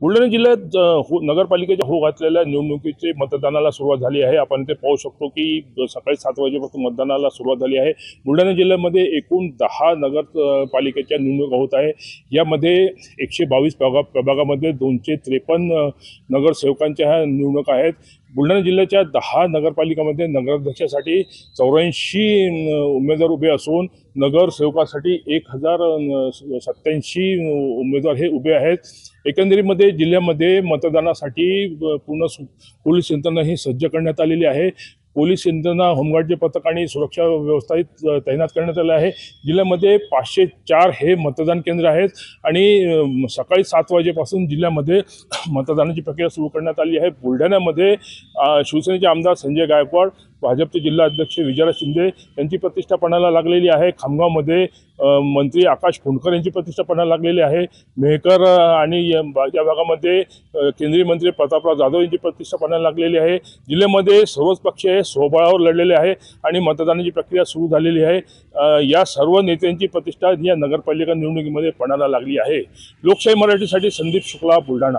बुलढाणा जिल्ह्यात नगरपालिकेच्या होऊ घातलेल्या निवडणुकीचे मतदानाला सुरुवात झाली आहे। आपण ते पाहू शकतो की सकाळी 7 वाजेपासून मतदानाला सुरुवात झाली आहे। बुलढाणा जिल्ह्यामध्ये एकूण 10 नगरपालिकेच्या निवडणुका होत आहे। यामध्ये 122 प्रभागामध्ये 253 नगरसेवकांच्या निवडणुका आहेत। बुलढाणा जिल्ह्याच्या 10 नगरपालिकांमध्ये नगराध्यक्षासाठी 84 उमेदवार उभे असून नगरसेवकासाठी 1087 उमेदवार हे उभे आहेत। एकंदरीमध्ये जिल्ह्यामध्ये मतदानासाठी पूर्ण पोलीस यंत्रणा ही सज्ज करण्यात आलेली आहे। पोलीस यंत्रणा, होमगार्डचे पथक आणि सुरक्षा व्यवस्था तैनात करण्यात आले आहे। जिल्ह्यामध्ये 504 हे मतदान केंद्र आहेत आणि सकाळी 7 वाजेपासून जिल्ह्यामध्ये मतदानाची प्रक्रिया सुरू करण्यात आली आहे। बुलढाण्यामध्ये शिवसेनेचे आमदार संजय गायकवाड, भाजपचे जिल्हा अध्यक्ष विजयराज शिंदे यांची प्रतिष्ठा पणाला लागलेली आहे। खामगावमध्ये मंत्री आकाश फुंडकर यांची प्रतिष्ठा पणाला लागलेली आहे। मेहकर आणि या भागामध्ये केंद्रीय मंत्री प्रतापराव जाधव यांची प्रतिष्ठा पणाला लागलेली आहे। जिल्ह्यामध्ये सर्वच पक्ष स्वबळावर लढलेले आहे आणि मतदानाची प्रक्रिया सुरू झालेली आहे। या सर्व नेत्यांची प्रतिष्ठा या नगरपालिका निवडणुकीमध्ये पणाला लागली आहे। लोकशाही मराठीसाठी संदीप शुक्ला, बुलढाणा।